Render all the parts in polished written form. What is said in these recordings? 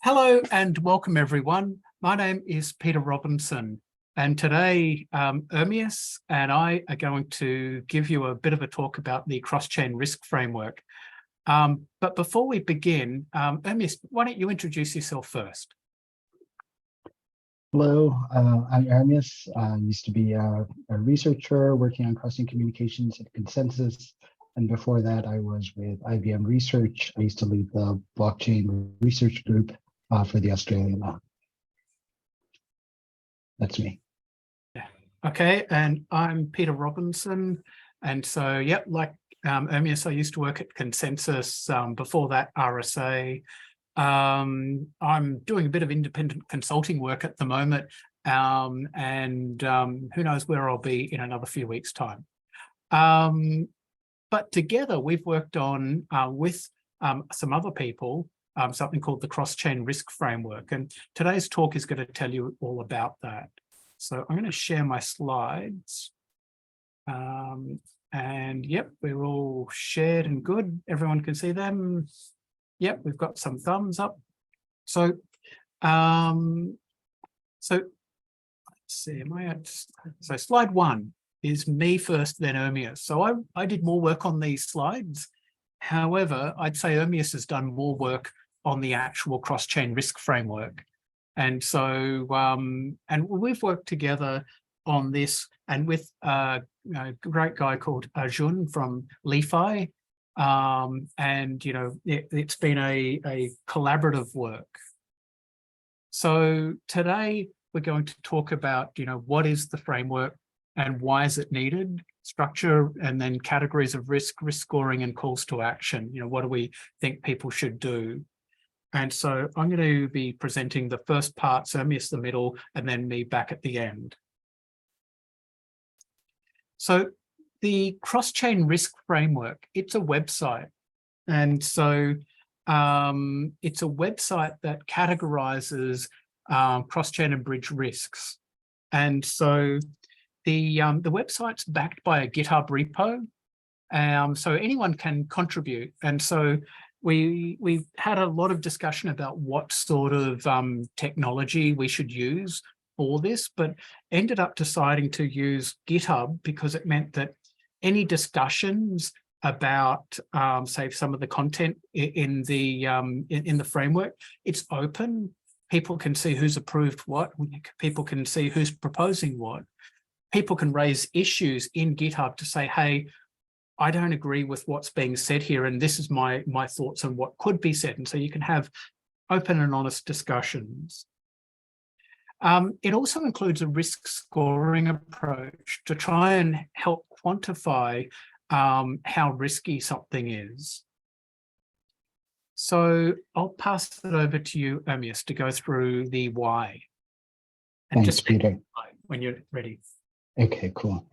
Hello and welcome everyone. My name is Peter Robinson, and today Ermias and I are going to give you a bit of a talk about the cross-chain risk framework. But before we begin, Ermias, why don't you introduce yourself first? Hello, I'm Ermias. I used to be a researcher working on cross-chain communications at Consensus. And before that, I was with IBM Research. I used to lead the blockchain research group for the Australian lab. That's me. Yeah. Okay, and I'm Peter Robinson. And so, yep, like Ermias, I used to work at Consensus, before that RSA. I'm doing a bit of independent consulting work at the moment, and who knows where I'll be in another few weeks' time. But together we've worked on, with some other people, something called the Cross-Chain Risk Framework. And today's talk is going to tell you all about that. So I'm going to share my slides. And yep, we're all shared and good. Everyone can see them. Yep, we've got some thumbs up. So, let's see, so slide one is me first, then Ermias. So I did more work on these slides. However, I'd say Ermias has done more work on the actual cross-chain risk framework. And so, and we've worked together on this and with a great guy called Arjun from LeFi. And, you know, it's been a collaborative work. So today we're going to talk about, you know, what is the framework and why is it needed, structure, and then categories of risk scoring and calls to action. You know, what do we think people should do? And so I'm going to be presenting the first part, so Ermias the middle, and then me back at the end. So the cross-chain risk framework, it's a website. And so it's a website that categorizes cross-chain and bridge risks. And so the website's backed by a GitHub repo. So anyone can contribute. And so we've had a lot of discussion about what sort of technology we should use for this, but ended up deciding to use GitHub because it meant that any discussions about, say, some of the content in the framework, it's open. People can see who's approved what. People can see who's proposing what. People can raise issues in GitHub to say, hey, I don't agree with what's being said here, and this is my thoughts on what could be said. And so you can have open and honest discussions. It also includes a risk scoring approach to try and help quantify how risky something is. So I'll pass it over to you, Ermias, to go through the why. And Thanks, Peter. When you're ready. Okay, cool.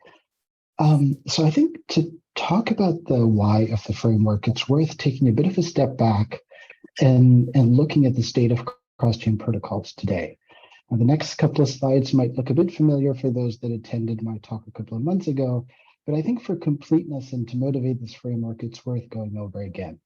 So I think to talk about the why of the framework, it's worth taking a bit of a step back and looking at the state of cross-chain protocols today. Now, the next couple of slides might look a bit familiar for those that attended my talk a couple of months ago, but I think for completeness and to motivate this framework, it's worth going over again.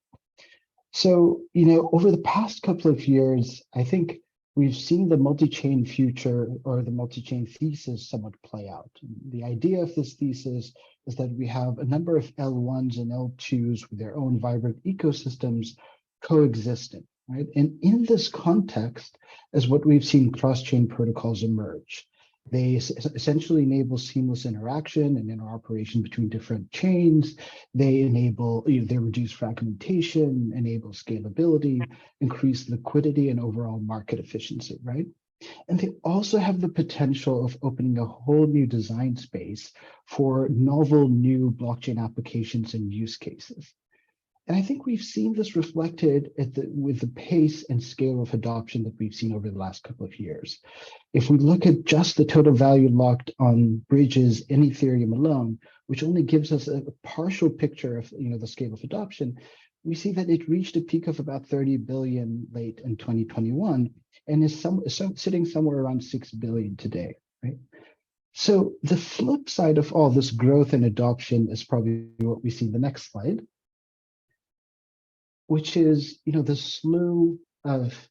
So, you know, over the past couple of years, I think we've seen the multi-chain future or the multi-chain thesis somewhat play out. The idea of this thesis is that we have a number of L1s and L2s with their own vibrant ecosystems coexisting, right? And in this context is what we've seen cross-chain protocols emerge. They essentially enable seamless interaction and interoperation between different chains. They reduce fragmentation, enable scalability, increase liquidity, and overall market efficiency, right? And they also have the potential of opening a whole new design space for novel new blockchain applications and use cases. And I think we've seen this reflected with the pace and scale of adoption that we've seen over the last couple of years. If we look at just the total value locked on bridges in Ethereum alone, which only gives us a partial picture of the scale of adoption, we see that it reached a peak of about 30 billion late in 2021 and is sitting somewhere around 6 billion today, right? So the flip side of all this growth and adoption is probably what we see in the next slide. which is, the slew of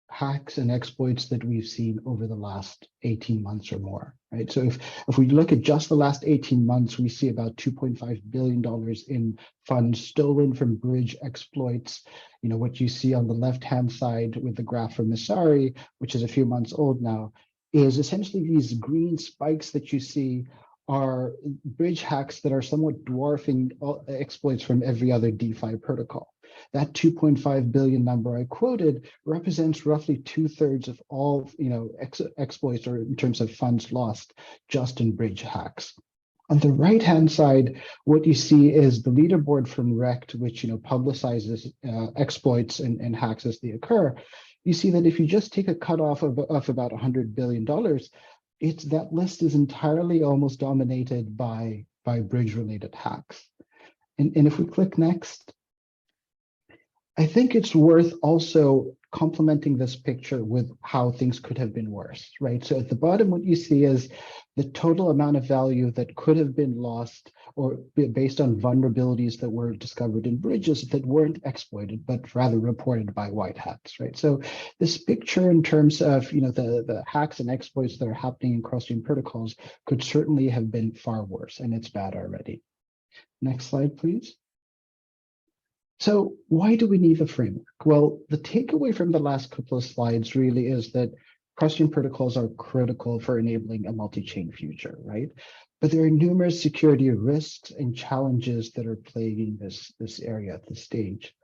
hacks and exploits that we've seen over the last 18 months or more, right? So if we look at just the last 18 months, we see about $2.5 billion in funds stolen from bridge exploits. What you see on the left-hand side with the graph from Misari, which is a few months old now, is essentially these green spikes that you see are bridge hacks that are somewhat dwarfing exploits from every other DeFi protocol. That 2.5 billion number I quoted represents roughly 2/3 of all, exploits, or in terms of funds lost just in bridge hacks. On the right-hand side, what you see is the leaderboard from Rect, which publicizes exploits and hacks as they occur. You see that if you just take a cutoff of about $100 billion, that list is entirely almost dominated by bridge-related hacks. And if we click next, I think it's worth also complementing this picture with how things could have been worse, right? So at the bottom, what you see is the total amount of value that could have been lost or based on vulnerabilities that were discovered in bridges that weren't exploited, but rather reported by white hats, right? So this picture in terms of, the hacks and exploits that are happening in cross-chain protocols could certainly have been far worse, and it's bad already. Next slide, please. So why do we need a framework? Well, the takeaway from the last couple of slides really is that cross-chain protocols are critical for enabling a multi-chain future, right? But there are numerous security risks and challenges that are plaguing this area at this stage.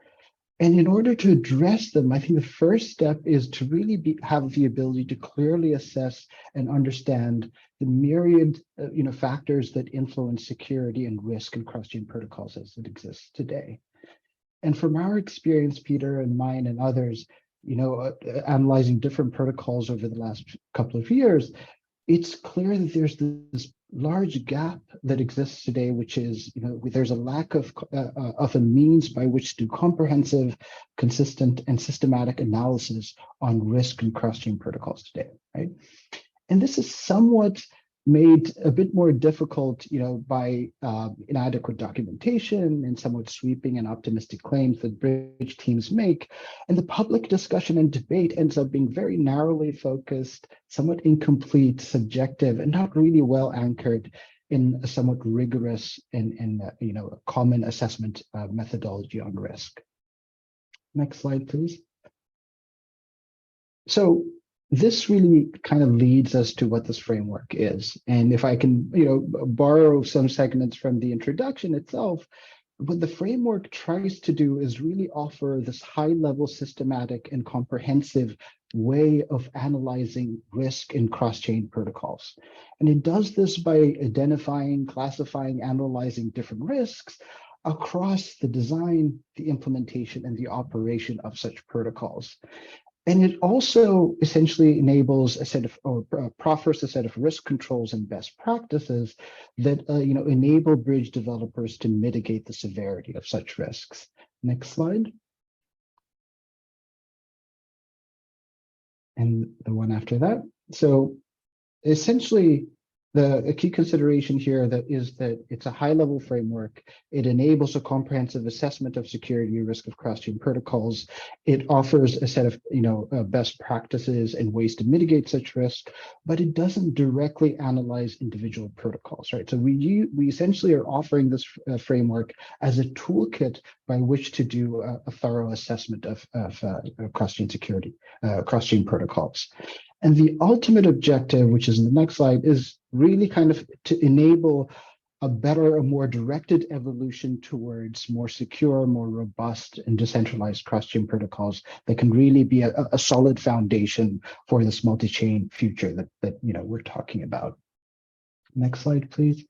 And in order to address them, I think the first step is to really have the ability to clearly assess and understand the myriad factors that influence security and risk in cross-chain protocols as it exists today. And from our experience, Peter and mine and others, analyzing different protocols over the last couple of years, it's clear that there's this large gap that exists today, which is, there's a lack of a means by which to do comprehensive, consistent, and systematic analysis on risk in cross-chain protocols today, right? And this is somewhat made a bit more difficult, by inadequate documentation and somewhat sweeping and optimistic claims that bridge teams make. And the public discussion and debate ends up being very narrowly focused, somewhat incomplete, subjective, and not really well anchored in a somewhat rigorous and common assessment methodology on risk. Next slide, please. So this really kind of leads us to what this framework is. And if I can, borrow some segments from the introduction itself, what the framework tries to do is really offer this high-level systematic and comprehensive way of analyzing risk in cross-chain protocols. And it does this by identifying, classifying, analyzing different risks across the design, the implementation, and the operation of such protocols. And it also essentially enables a set of, or proffers a set of risk controls and best practices that enable bridge developers to mitigate the severity of such risks. Next slide. And the one after that. So essentially, a key consideration here is that it's a high-level framework. It enables a comprehensive assessment of security risk of cross-chain protocols. It offers a set of best practices and ways to mitigate such risk, but it doesn't directly analyze individual protocols, right? So we essentially are offering this framework as a toolkit by which to do a thorough assessment of cross-chain security, cross-chain protocols. And the ultimate objective, which is in the next slide, is really kind of to enable a better, a more directed evolution towards more secure, more robust, and decentralized cross-chain protocols that can really be a solid foundation for this multi-chain future that we're talking about. Next slide, please.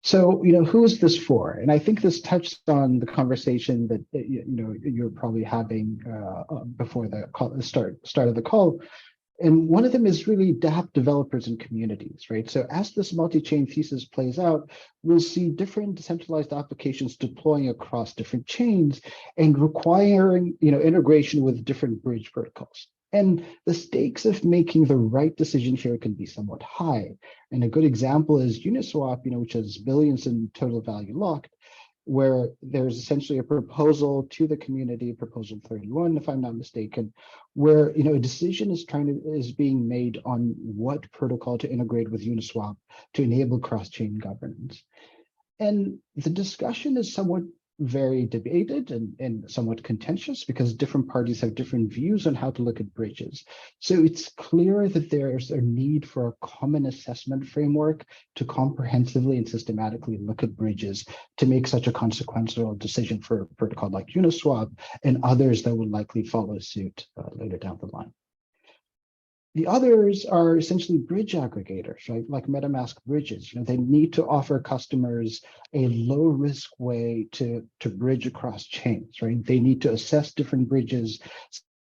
So, who is this for? And I think this touched on the conversation that you're probably having before the start of the call. And one of them is really dApp developers and communities, right? So as this multi-chain thesis plays out, we'll see different decentralized applications deploying across different chains and requiring, integration with different bridge protocols. And the stakes of making the right decision here can be somewhat high. And a good example is Uniswap, which has billions in total value locked. where there's essentially a proposal to the community, proposal 31, if I'm not mistaken, where a decision is being made on what protocol to integrate with Uniswap to enable cross-chain governance. And the discussion is somewhat very debated and somewhat contentious because different parties have different views on how to look at bridges. So it's clear that there's a need for a common assessment framework to comprehensively and systematically look at bridges to make such a consequential decision for a protocol like Uniswap and others that will likely follow suit later down the line. The others are essentially bridge aggregators, right? Like MetaMask bridges. They need to offer customers a low-risk way to bridge across chains, right? They need to assess different bridges,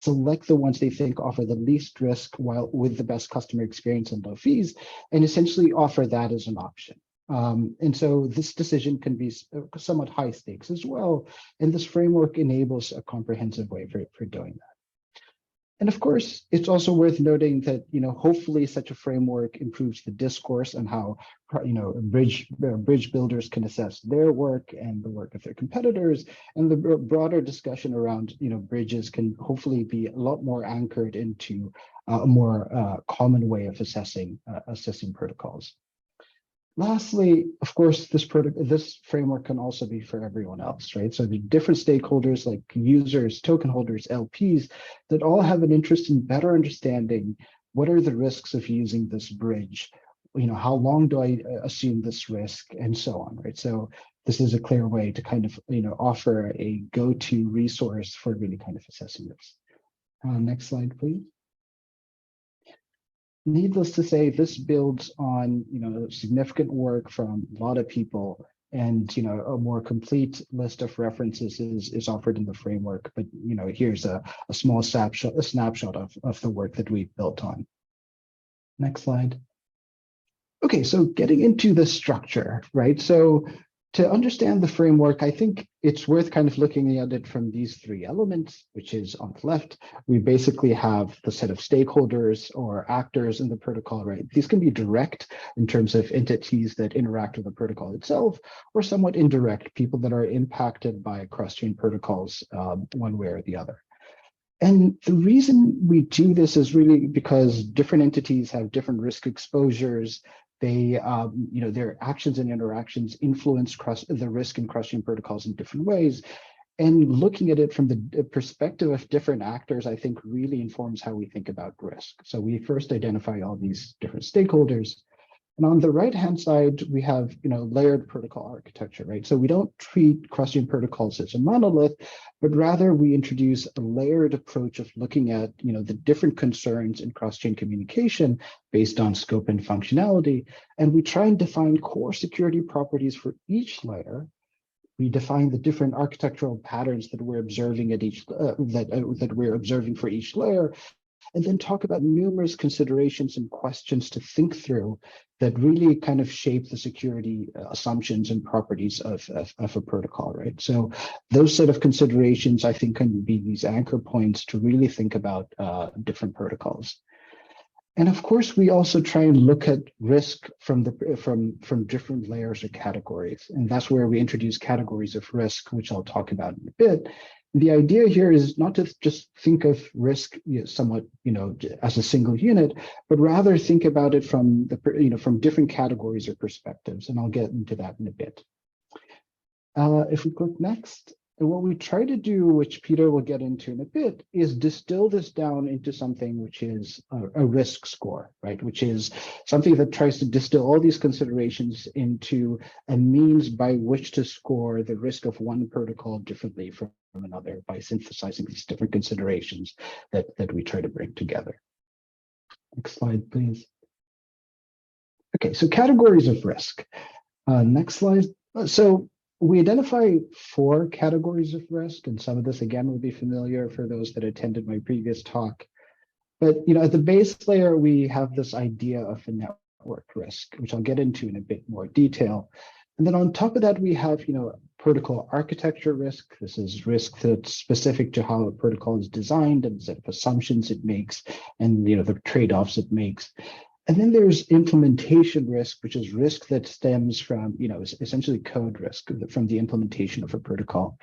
select the ones they think offer the least risk while with the best customer experience and low fees, and essentially offer that as an option. And so this decision can be somewhat high stakes as well. And this framework enables a comprehensive way for doing that. And of course, it's also worth noting that, hopefully such a framework improves the discourse on how, bridge builders can assess their work and the work of their competitors. And the broader discussion around, bridges can hopefully be a lot more anchored into a more common way of assessing protocols. Lastly, of course, this framework can also be for everyone else, right? So the different stakeholders like users, token holders, LPs, that all have an interest in better understanding what are the risks of using this bridge, how long do I assume this risk, and so on, right? So this is a clear way to kind of, offer a go-to resource for really kind of assessing this. Next slide, please. Needless to say, this builds on significant work from a lot of people, and a more complete list of references is offered in the framework. But here's a small snapshot of the work that we've built on. Next slide. Okay, so getting into the structure, right? So to understand the framework, I think it's worth kind of looking at it from these three elements, which is on the left, we basically have the set of stakeholders or actors in the protocol, right? These can be direct in terms of entities that interact with the protocol itself, or somewhat indirect, people that are impacted by cross-chain protocols one way or the other. And the reason we do this is really because different entities have different risk exposures. They, their actions and interactions influence the risk in cross-chain protocols in different ways. And looking at it from the perspective of different actors, I think really informs how we think about risk. So we first identify all these different stakeholders. And on the right-hand side, we have, layered protocol architecture, right? So we don't treat cross-chain protocols as a monolith, but rather we introduce a layered approach of looking at, the different concerns in cross-chain communication based on scope and functionality. And we try and define core security properties for each layer. We define the different architectural patterns that we're observing at each that we're observing for each layer, and then talk about numerous considerations and questions to think through that really kind of shape the security assumptions and properties of a protocol, right? So those set of considerations, I think, can be these anchor points to really think about different protocols. And of course, we also try and look at risk from different layers or categories. And that's where we introduce categories of risk, which I'll talk about in a bit. The idea here is not to just think of risk somewhat, as a single unit, but rather think about it from from different categories or perspectives. And I'll get into that in a bit. If we click next, and what we try to do, which Peter will get into in a bit, is distill this down into something which is a risk score, right? Which is something that tries to distill all these considerations into a means by which to score the risk of one protocol differently from another by synthesizing these different considerations that we try to bring together. Next slide, please. Okay, so categories of risk. Next slide. So we identify 4 categories of risk, and some of this, again, will be familiar for those that attended my previous talk. But at the base layer, we have this idea of a network risk, which I'll get into in a bit more detail. And then on top of that, we have protocol architecture risk. This is risk that's specific to how a protocol is designed and the set of assumptions it makes, and the trade-offs it makes. And then there's implementation risk, which is risk that stems from, essentially code risk from the implementation of a protocol.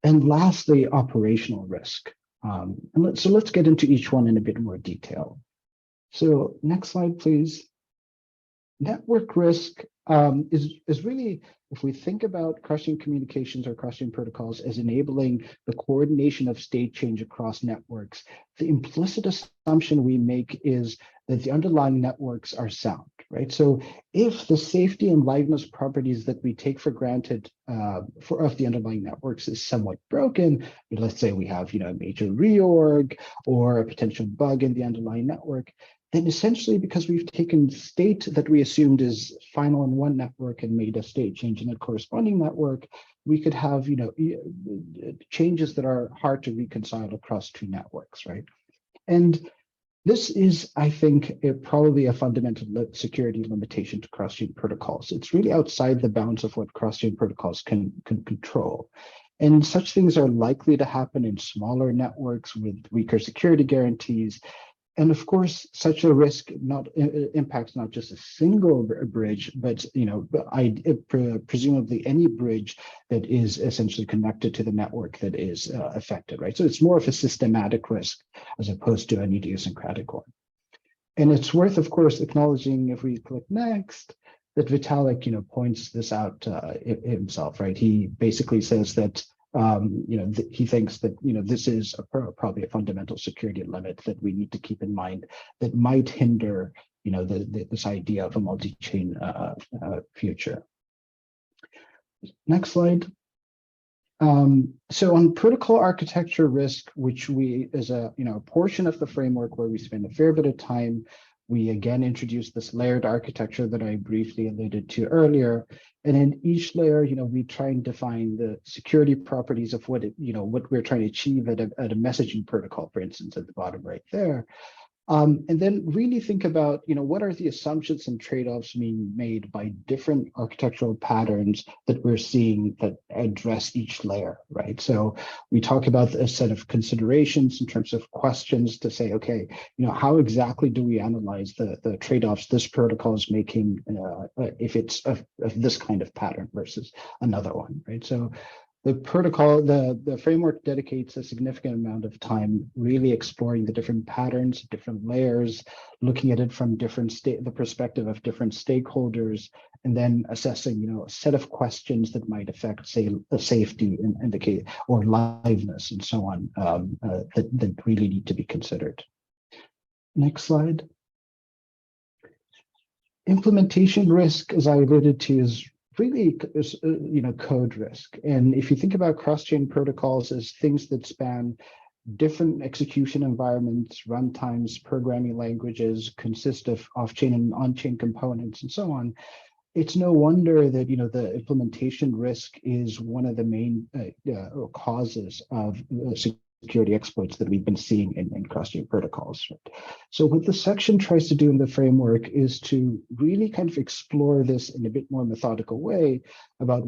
And lastly, operational risk. So let's get into each one in a bit more detail. So next slide, please. Network risk is really, if we think about cross-chain communications or cross-chain protocols as enabling the coordination of state change across networks, the implicit assumption we make is that the underlying networks are sound, right? So if the safety and liveness properties that we take for granted of the underlying networks is somewhat broken, let's say we have a major reorg or a potential bug in the underlying network, then essentially because we've taken state that we assumed is final in one network and made a state change in a corresponding network, we could have changes that are hard to reconcile across two networks, right? And this is, I think, probably a fundamental security limitation to cross-chain protocols. It's really outside the bounds of what cross-chain protocols can control. And such things are likely to happen in smaller networks with weaker security guarantees. And of course, such a risk impacts not just a single bridge, but presumably any bridge that is essentially connected to the network that is affected, right? So it's more of a systematic risk as opposed to an idiosyncratic one. And it's worth, of course, acknowledging, if we click next, that Vitalik, points this out himself, right? He basically says that he thinks that this is probably a fundamental security limit that we need to keep in mind that might hinder this idea of a multi-chain future. Next slide. So on protocol architecture risk, which we is a portion of the framework where we spend a fair bit of time, we again introduced this layered architecture that I briefly alluded to earlier. And in each layer, we try and define the security properties of what we're trying to achieve at a messaging protocol, for instance, at the bottom right there. And then really think about, what are the assumptions and trade-offs being made by different architectural patterns that we're seeing that address each layer, right? So we talk about a set of considerations in terms of questions to say, okay, how exactly do we analyze the trade-offs this protocol is making if it's of this kind of pattern versus another one, right? So the protocol, the framework dedicates a significant amount of time really exploring the different patterns, different layers, looking at it from the perspective of different stakeholders, and then assessing, a set of questions that might affect, say, the safety in the case, or liveness and so on, that really need to be considered. Next slide. Implementation risk, as I alluded to, is really code risk. And if you think about cross-chain protocols as things that span different execution environments, runtimes, programming languages, consist of off-chain and on-chain components and so on, it's no wonder that the implementation risk is one of the main causes of security exploits that we've been seeing in cross-chain protocols. So what the section tries to do in the framework is to really kind of explore this in a bit more methodical way about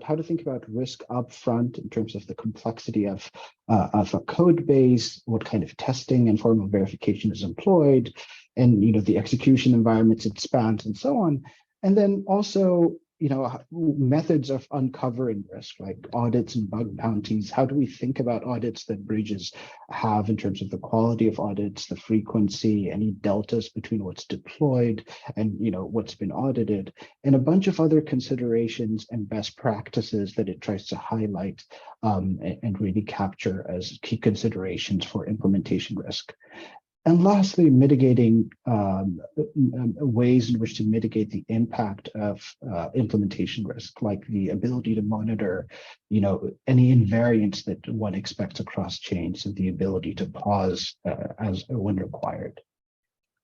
how to think about risk upfront in terms of the complexity of a code base, what kind of testing and formal verification is employed, and the execution environments it spans and so on. And then also methods of uncovering risk, like audits and bug bounties. How do we think about audits that bridges have in terms of the quality of audits, the frequency, any deltas between what's deployed and what's been audited, and a bunch of other considerations and best practices that it tries to highlight and really capture as key considerations for implementation risk. And lastly, mitigating ways in which to mitigate the impact of implementation risk, like the ability to monitor, any invariants that one expects across chains, and the ability to pause when required.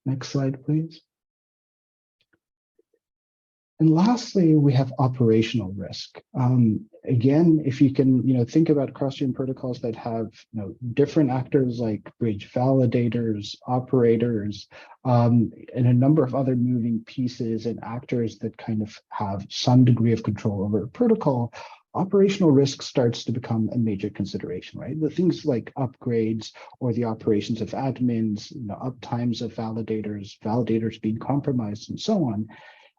Next slide, please. And lastly, we have operational risk. Again, if you can, think about cross-chain protocols that have, different actors like bridge validators, operators, and a number of other moving pieces and actors that kind of have some degree of control over a protocol, operational risk starts to become a major consideration, right? The things like upgrades or the operations of admins, uptimes of validators being compromised, and so on.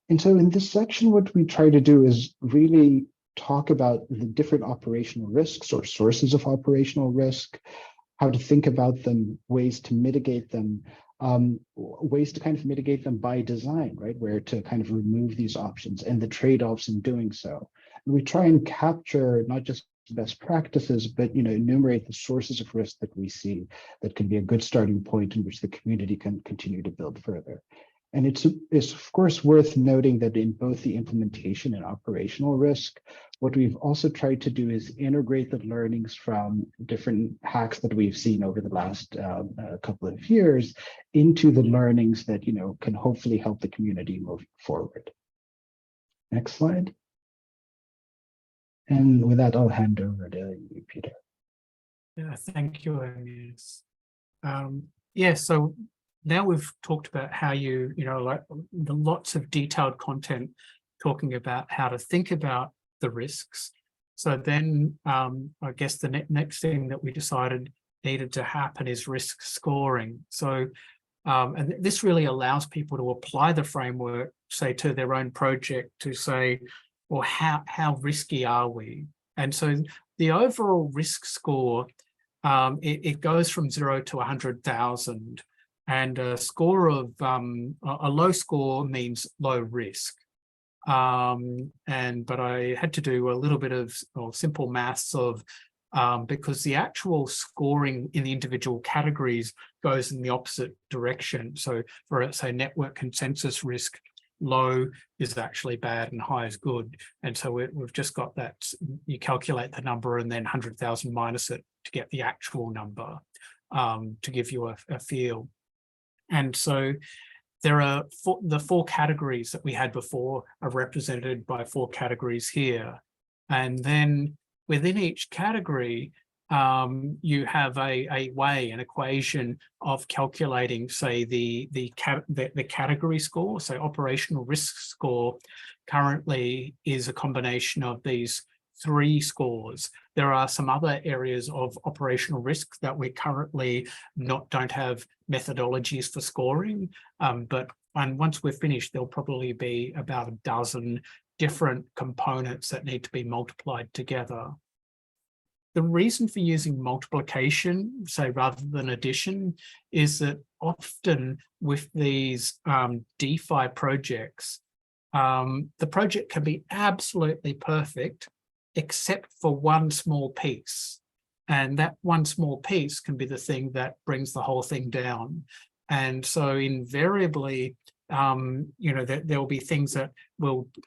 And so in this section, what we try to do is really talk about the different operational risks or sources of operational risk, how to think about them, ways to mitigate them, ways to kind of mitigate them by design, right? Where to kind of remove these options and the trade-offs in doing so. And we try and capture not just best practices, but enumerate the sources of risk that we see that can be a good starting point in which the community can continue to build further. And it's of course worth noting that in both the implementation and operational risk, what we've also tried to do is integrate the learnings from different hacks that we've seen over the last couple of years into the learnings that can hopefully help the community move forward. Next slide. And with that, I'll hand over to you, Peter. Yeah, thank you, Agnes. Yeah, so now we've talked about how like the lots of detailed content talking about how to think about the risks. So then I guess the next thing that we decided needed to happen is risk scoring. So and this really allows people to apply the framework, say, to their own project to say, well, how risky are we? And so the overall risk score, it goes from 0 to 100,000. And a score of a low score means low risk. But I had to do a little bit of simple maths of because the actual scoring in the individual categories goes in the opposite direction. So for, say, network consensus risk, low is actually bad and high is good. And so we've just got that, you calculate the number and then 100,000 minus it to get the actual number to give you a feel. And so there are the 4 categories that we had before are represented by 4 categories here. And then within each category, you have an equation of calculating, say, the category score. So operational risk score currently is a combination of these 3 scores. There are some other areas of operational risk that we currently don't have methodologies for scoring, but once we're finished, there'll probably be about a dozen different components that need to be multiplied together. The reason for using multiplication, say, rather than addition, is that often with these DeFi projects, the project can be absolutely perfect, except for one small piece. And that one small piece can be the thing that brings the whole thing down. And so invariably, there will be things that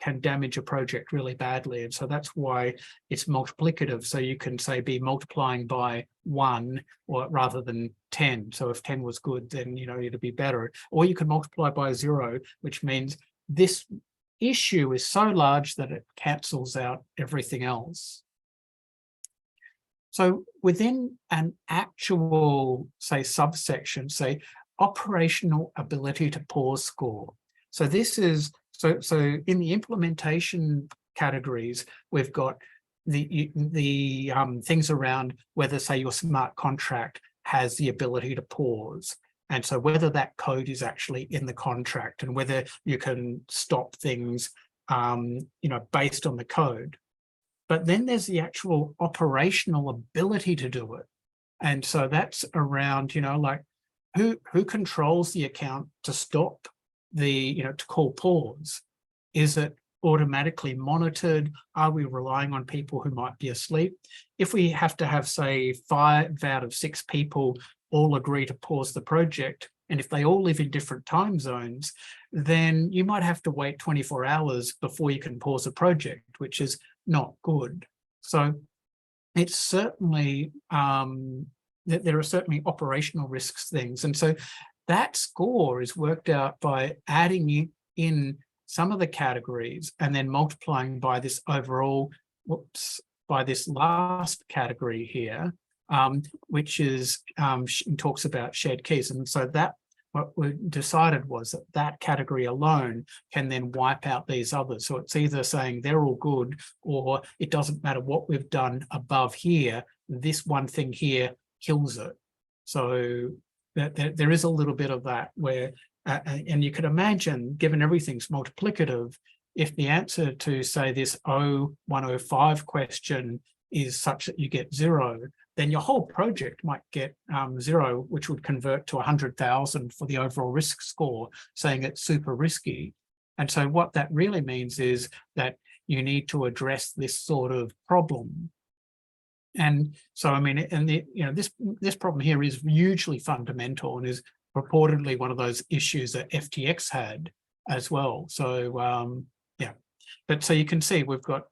can damage a project really badly. And so that's why it's multiplicative. So you can, say, be multiplying by 1 or rather than 10. So if 10 was good, then, it'd be better. Or you can multiply by 0, which means this issue is so large that it cancels out everything else. So within an actual, say, subsection, say, operational ability to pause score. So this is, so in the implementation categories, we've got the things around whether, say, your smart contract has the ability to pause. And so whether that code is actually in the contract and whether you can stop things, based on the code. But then there's the actual operational ability to do it. And so that's around, like who controls the account to stop the, to call pause? Is it automatically monitored? Are we relying on people who might be asleep? If we have to have, say, 5 out of 6 people all agree to pause the project, and if they all live in different time zones, then you might have to wait 24 hours before you can pause a project, which is not good. So it's certainly, there are certainly operational risks things. And so that score is worked out by adding in some of the categories and then multiplying by this overall, by this last category here, which is talks about shared keys. And so that what we decided was that that category alone can then wipe out these others. So it's either saying they're all good, or it doesn't matter what we've done above here, this one thing here kills it. So there is a little bit of that where, and you could imagine, given everything's multiplicative, if the answer to, say, this 0105 question is such that you get 0, then your whole project might get 0, which would convert to 100,000 for the overall risk score, saying it's super risky. And so what that really means is that you need to address this sort of problem. And so, I mean, and this problem here is hugely fundamental and is purportedly one of those issues that FTX had as well. So yeah, but so you can see we've got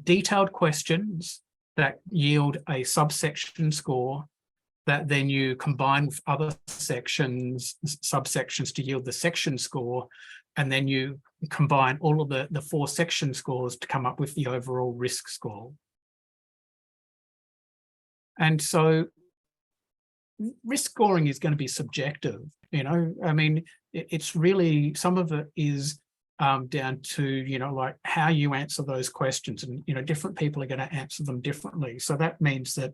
detailed questions that yield a subsection score that then you combine with other subsections to yield the section score, and then you combine all of the 4 section scores to come up with the overall risk score. And so risk scoring is going to be subjective, I mean, it's really, some of it is down to, like how you answer those questions, and, different people are going to answer them differently. So that means that,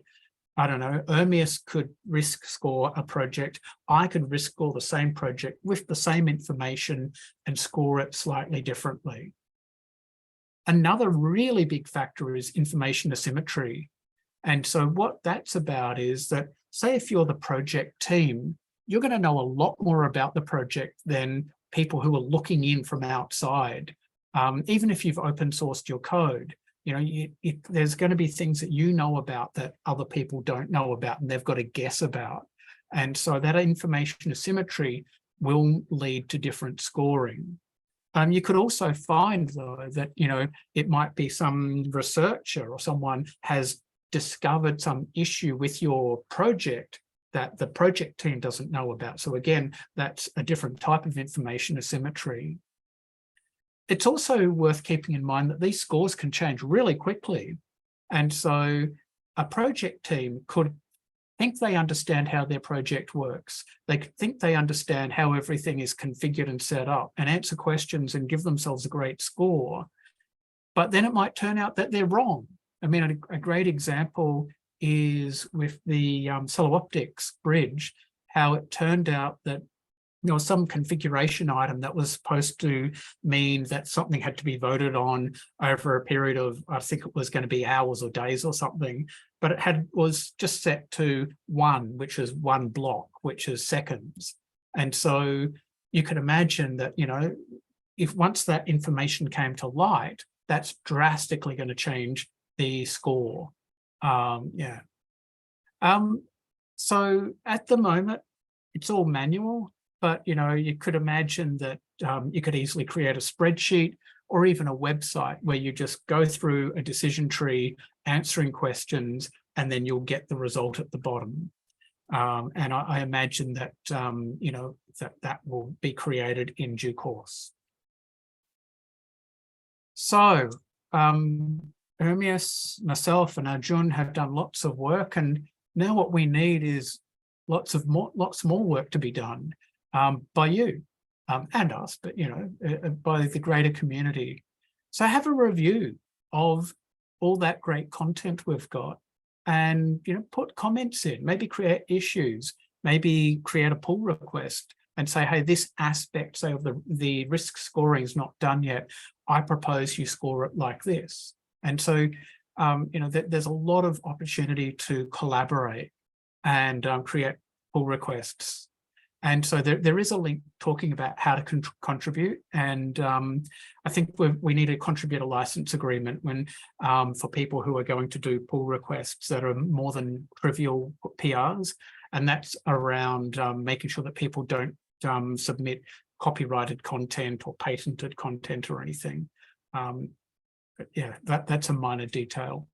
I don't know, Ermias could risk score a project. I could risk score the same project with the same information and score it slightly differently. Another really big factor is information asymmetry. And so what that's about is that, say, if you're the project team, you're going to know a lot more about the project than people who are looking in from outside. Even if you've open sourced your code, there's going to be things that you know about that other people don't know about, and they've got to guess about. And so that information asymmetry will lead to different scoring. You could also find, though, that, it might be some researcher or someone has discovered some issue with your project that the project team doesn't know about. So again, that's a different type of information asymmetry. It's also worth keeping in mind that these scores can change really quickly. And so a project team could think they understand how their project works. They could think they understand how everything is configured and set up, and answer questions and give themselves a great score. But then it might turn out that they're wrong. I mean, a great example is with the Optics bridge, how it turned out that some configuration item that was supposed to mean that something had to be voted on over a period of, I think it was going to be hours or days or something, but it was just set to 1, which is 1 block, which is seconds. And so you could imagine that, if once that information came to light, that's drastically going to change the score. So at the moment, it's all manual, but you could imagine that you could easily create a spreadsheet or even a website where you just go through a decision tree, answering questions, and then you'll get the result at the bottom. And I imagine that that will be created in due course. So Ermias, myself, and Arjun have done lots of work, and now what we need is lots more work to be done by you and us, but by the greater community. So have a review of all that great content we've got, and put comments in. Maybe create issues. Maybe create a pull request and say, hey, this aspect, say, of the risk scoring is not done yet. I propose you score it like this. And so, there's a lot of opportunity to collaborate and create pull requests. And so there is a link talking about how to contribute. And I think we need a contributor license agreement for people who are going to do pull requests that are more than trivial PRs. And that's around making sure that people don't submit copyrighted content or patented content or anything. But yeah, that's a minor detail.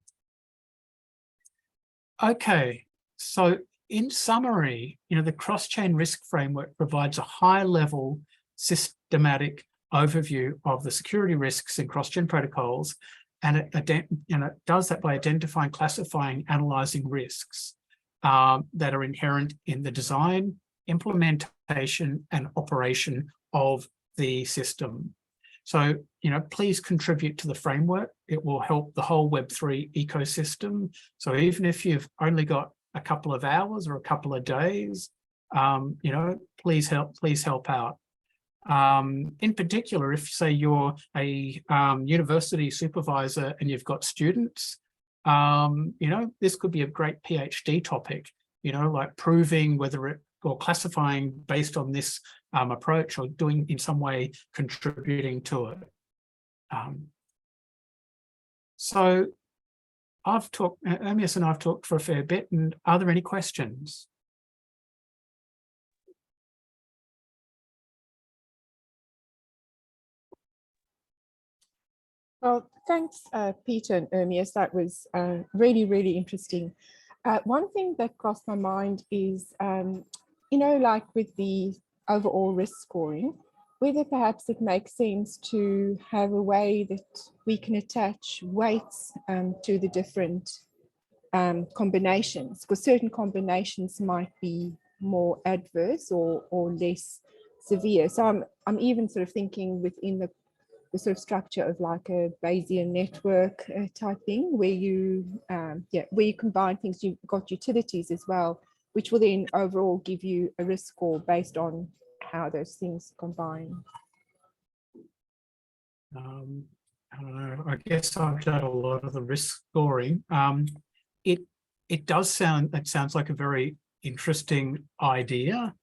Okay, so in summary, the cross-chain risk framework provides a high-level systematic overview of the security risks in cross-chain protocols, and it does that by identifying, classifying, analyzing risks that are inherent in the design, implementation and operation of the system. So, please contribute to the framework. It will help the whole Web3 ecosystem. So even if you've only got a couple of hours or a couple of days, please help out. In particular, if say you're a university supervisor and you've got students, this could be a great PhD topic, like proving whether it or classifying based on this approach or doing in some way contributing to it. So I've talked, Ermias and I've talked for a fair bit, and are there any questions? Well, thanks, Peter and Ermias. That was really, really interesting. One thing that crossed my mind is, like with the overall risk scoring, whether perhaps it makes sense to have a way that we can attach weights to the different combinations, because certain combinations might be more adverse or less severe. So I'm even sort of thinking within the sort of structure of like a Bayesian network type thing, where you combine things. You've got utilities as well, which will then overall give you a risk score based on how those things combine. I don't know. I guess I've done a lot of the risk scoring. It sounds like a very interesting idea.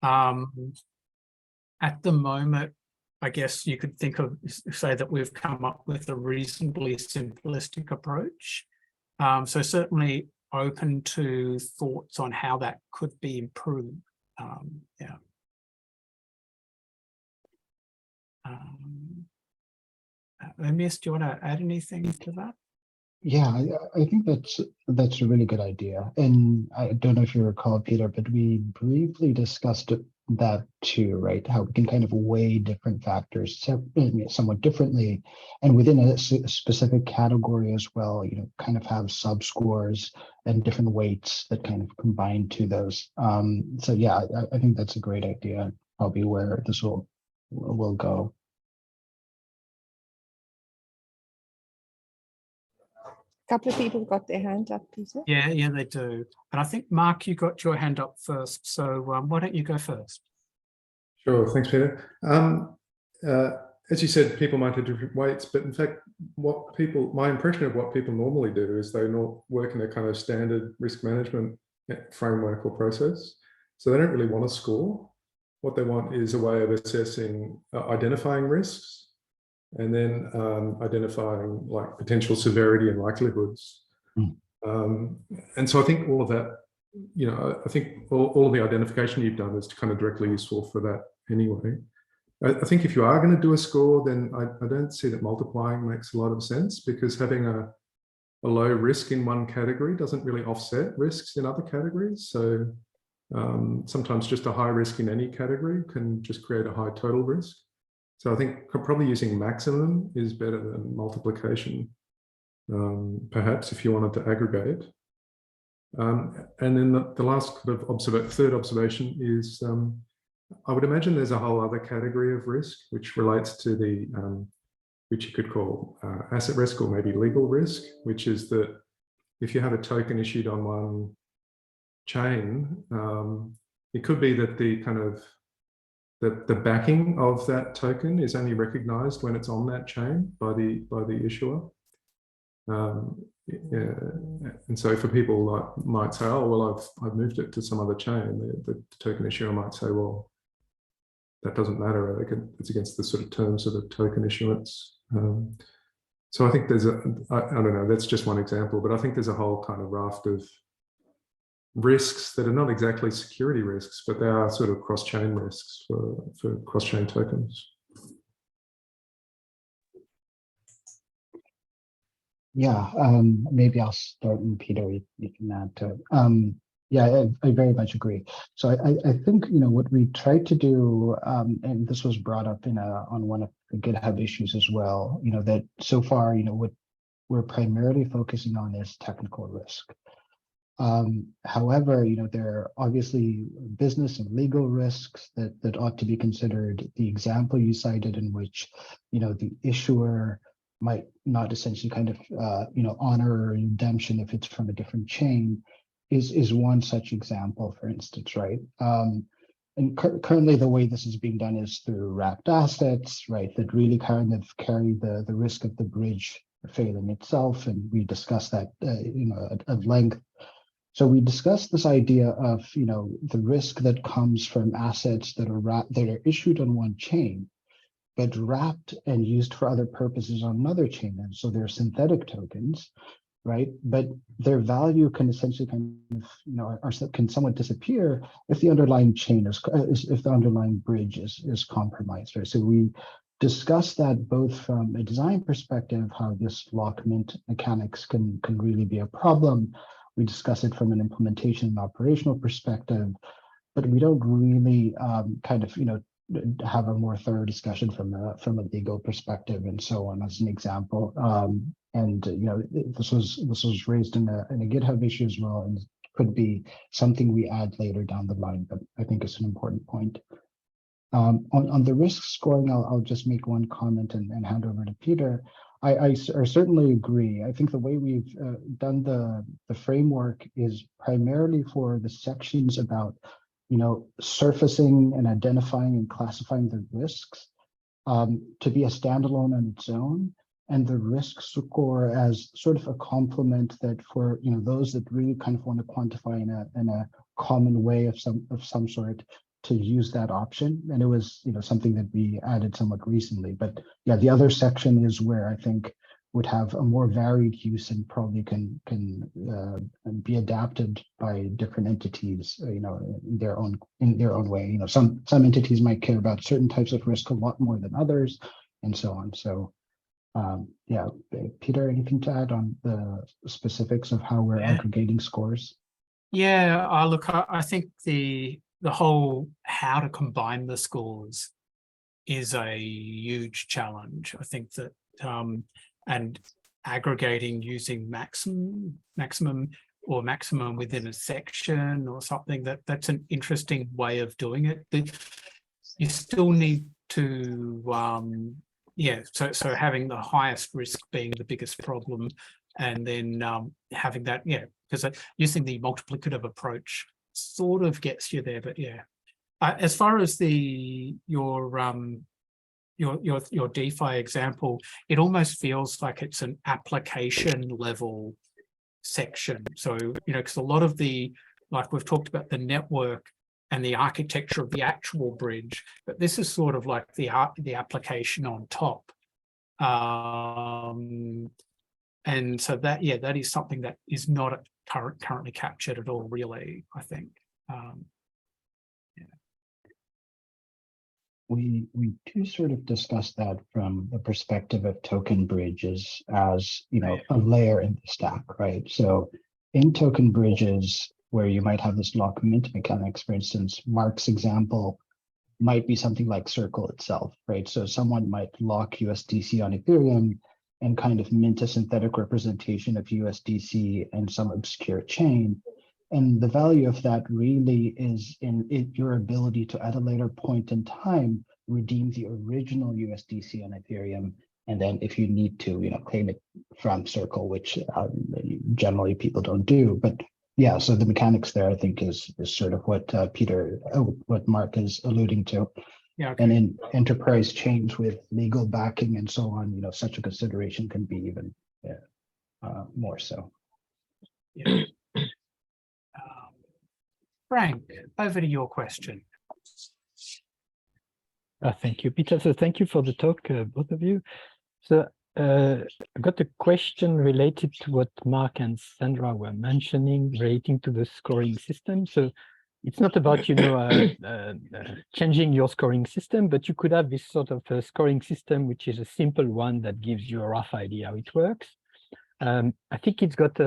At the moment, I guess you could say that we've come up with a reasonably simplistic approach. So certainly open to thoughts on how that could be improved. Ermias, do you want to add anything to that? Yeah, I think that's a really good idea. And I don't know if you recall, Peter, but we briefly discussed that too, right? How we can kind of weigh different factors somewhat differently, and within a specific category as well, kind of have subscores and different weights that kind of combine to those. So yeah, I think that's a great idea, probably where this will go. Couple of people got their hand up, Peter. Yeah, they do. And I think, Mark, you got your hand up first. So why don't you go first? Sure, thanks, Peter. As you said, people might have different weights, but in fact, my impression of what people normally do is they not work in a kind of standard risk management framework or process. So they don't really want to score. What they want is a way of assessing, identifying risks, and then identifying like potential severity and likelihoods. And so I think all of that, I think all of the identification you've done is kind of directly useful for that anyway. I think if you are going to do a score, then I don't see that multiplying makes a lot of sense, because having a low risk in one category doesn't really offset risks in other categories. So sometimes just a high risk in any category can just create a high total risk. So I think probably using maximum is better than multiplication, perhaps if you wanted to aggregate. And then the last kind of third observation is, I would imagine there's a whole other category of risk which relates to the, which you could call asset risk or maybe legal risk, which is that if you have a token issued on one chain, it could be that the kind of the backing of that token is only recognized when it's on that chain by the issuer. And so for people might say, oh, well, I've moved it to some other chain, the token issuer might say, well, that doesn't matter. It's against the sort of terms of the token issuance. So I think there's I don't know, that's just one example, but I think there's a whole kind of raft of risks that are not exactly security risks, but they are sort of cross-chain risks for cross-chain tokens. Yeah, maybe I'll start, and Peter, you can add to it. Yeah, I very much agree. So I think, what we tried to do, and this was brought up on one of the GitHub issues as well, that so far, what we're primarily focusing on is technical risk. However, there are obviously business and legal risks that ought to be considered. The example you cited in which, the issuer might not essentially kind of, honor redemption if it's from a different chain is one such example, for instance, right? And currently the way this is being done is through wrapped assets, right, that really kind of carry the risk of the bridge failing itself. And we discussed that, at length. So we discussed this idea of, the risk that comes from assets that are issued on one chain, but wrapped and used for other purposes on another chain. And so they're synthetic tokens, right? But their value can essentially kind of, can somewhat disappear if the underlying chain if the underlying bridge is compromised, right? So we discussed that both from a design perspective, how this lock mint mechanics can really be a problem. We discuss it from an implementation and operational perspective, but we don't really kind of, have a more thorough discussion from a legal perspective and so on, as an example. And this was raised in a GitHub issue as well, and could be something we add later down the line, but I think it's an important point. On the risk scoring, I'll just make one comment and hand over to Peter. I certainly agree. I think the way we've done the framework is primarily for the sections about, surfacing and identifying and classifying the risks to be a standalone on its own, and the risk score as sort of a complement that for those that really kind of want to quantify in a common way of some sort, to use that option. And it was something that we added somewhat recently. But yeah, the other section is where I think would have a more varied use and probably can be adapted by different entities, in their own way. Some entities might care about certain types of risk a lot more than others, and so on. So yeah, Peter, anything to add on the specifics of how we're aggregating scores? Yeah, look, I think the whole how to combine the scores is a huge challenge. I think that and aggregating using maximum within a section or something, that's an interesting way of doing it. You still need to so having the highest risk being the biggest problem, and then having that, because using the multiplicative approach sort of gets you there. But as far as your DeFi example, it almost feels like it's an application level section. So because a lot of like we've talked about the network and the architecture of the actual bridge, but this is sort of like the application on top. And so that is something that is not currently captured at all, really, I think. We do sort of discuss that from the perspective of token bridges as a layer in the stack, right? So in token bridges, where you might have this lock mint mechanics, for instance, Mark's example might be something like Circle itself, right? So someone might lock USDC on Ethereum and kind of mint a synthetic representation of USDC and some obscure chain. And the value of that really is in your ability to, at a later point in time, redeem the original USDC on Ethereum. And then if you need to, claim it from Circle, which generally people don't do. But yeah, so the mechanics there, I think, is sort of what what Mark is alluding to. Yeah, okay. And in enterprise chains with legal backing and so on, such a consideration can be even more so. Yeah. Frank, over to your question. Thank you, Peter. So thank you for the talk, both of you. So I got a question related to what Mark and Sandra were mentioning relating to the scoring system. So it's not about, changing your scoring system, but you could have this sort of a scoring system, which is a simple one that gives you a rough idea how it works. I think it's got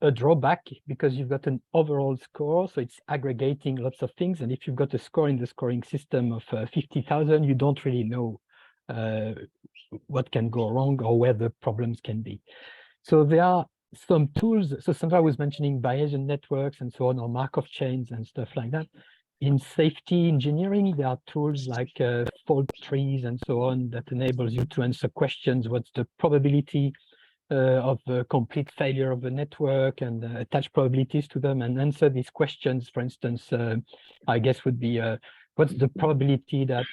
a drawback because you've got an overall score, so it's aggregating lots of things. And if you've got a score in the scoring system of 50,000, you don't really know what can go wrong or where the problems can be. So there are some tools, so Sandra was mentioning Bayesian networks and so on, or Markov chains and stuff like that. In safety engineering, there are tools like fault trees and so on that enables you to answer questions. What's the probability of the complete failure of the network, and attach probabilities to them and answer these questions. For instance, I guess would be what's the probability that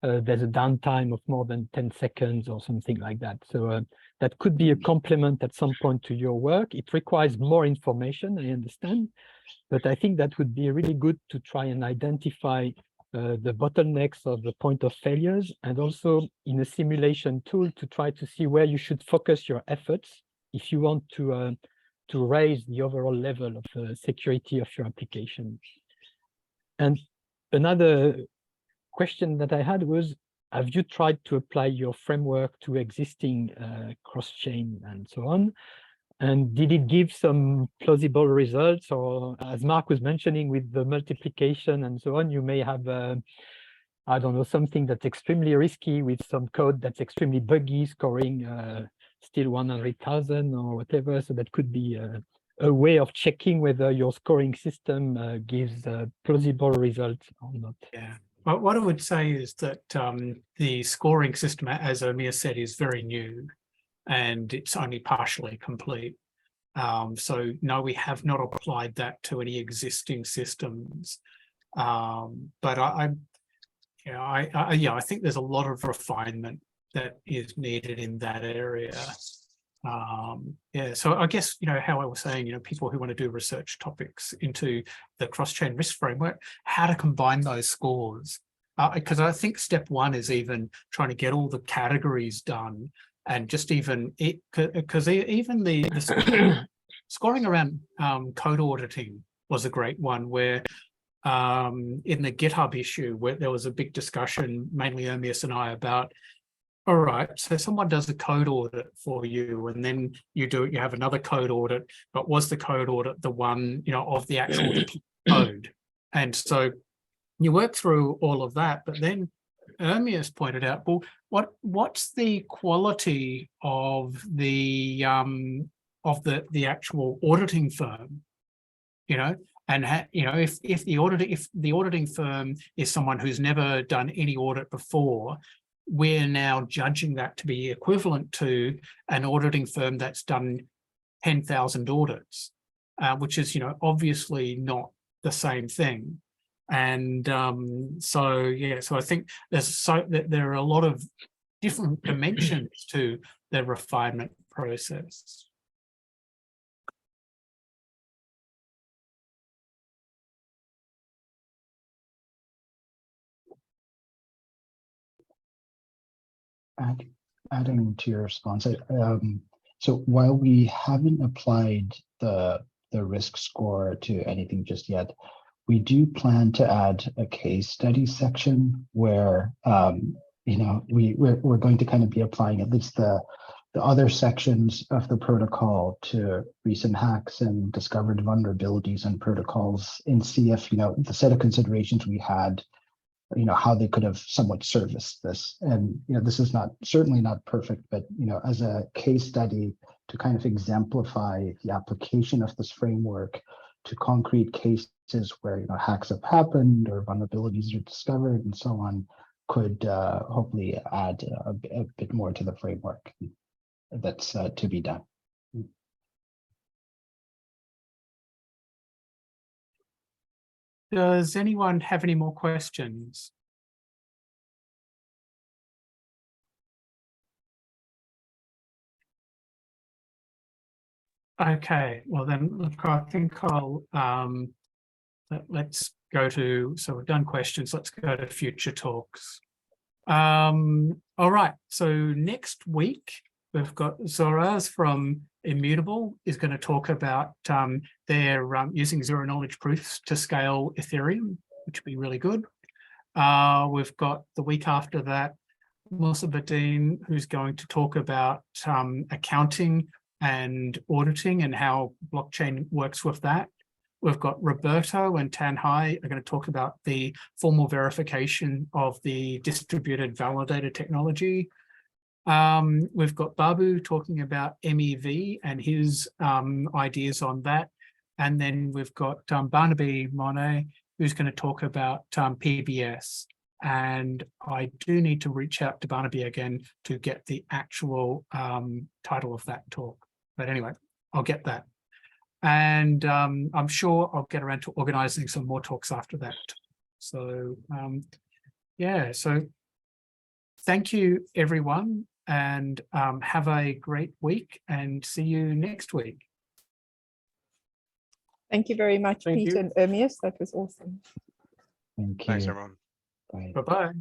there's a downtime of more than 10 seconds or something like that. So that could be a complement at some point to your work. It requires more information, I understand, but I think that would be really good to try and identify the bottlenecks of the point of failures, and also in a simulation tool to try to see where you should focus your efforts if you want to raise the overall level of security of your application. And another question that I had was, have you tried to apply your framework to existing cross-chain and so on? And did it give some plausible results? Or as Mark was mentioning with the multiplication and so on, you may have, I don't know, something that's extremely risky with some code that's extremely buggy, scoring still 100,000 or whatever. So that could be a way of checking whether your scoring system gives plausible results or not. Yeah. Well, what I would say is that the scoring system, as Omir said, is very new, and it's only partially complete. So no, we have not applied that to any existing systems. But I think there's a lot of refinement that is needed in that area. Yeah, so I guess, how I was saying, people who want to do research topics into the cross-chain risk framework, how to combine those scores. Because I think step one is even trying to get all the categories done, and just even it, because even the scoring around code auditing was a great one, where in the GitHub issue, where there was a big discussion, mainly Omius and I, about, all right, so someone does a code audit for you, and then you have another code audit, but was the code audit the one, of the actual code? And so you work through all of that, but then Ermias pointed out, well, what's the quality of the actual auditing firm, and if the auditing firm is someone who's never done any audit before, we're now judging that to be equivalent to an auditing firm that's done 10,000 audits, which is obviously not the same thing. And so I think there are a lot of different dimensions to the refinement process. Adding to your response, so while we haven't applied the risk score to anything just yet, we do plan to add a case study section where we're going to kind of be applying at least the other sections of the protocol to recent hacks and discovered vulnerabilities and protocols, and see if the set of considerations we had, how they could have somewhat serviced this. And this is certainly not perfect, but as a case study to kind of exemplify the application of this framework to concrete cases where hacks have happened or vulnerabilities are discovered and so on, could hopefully add a bit more to the framework that's to be done. Does anyone have any more questions? Okay, well then, look, I think let's go to, so we've done questions, let's go to future talks. All right, so next week, we've got Zoraz from Immutable is going to talk about their using zero-knowledge proofs to scale Ethereum, which would be really good. We've got the week after that, Musa Badin, who's going to talk about accounting and auditing and how blockchain works with that. We've got Roberto and Tanhai are going to talk about the formal verification of the distributed validator technology. We've got Babu talking about MEV and his ideas on that. And then we've got Barnaby Monet, who's going to talk about PBS. And I do need to reach out to Barnaby again to get the actual title of that talk. But anyway, I'll get that. And I'm sure I'll get around to organizing some more talks after that. So yeah, so thank you, everyone, and have a great week and see you next week. Thank you very much, Thank Peter you. and Ermias. That was awesome. Thank you. Thanks, everyone. Bye. Bye-bye.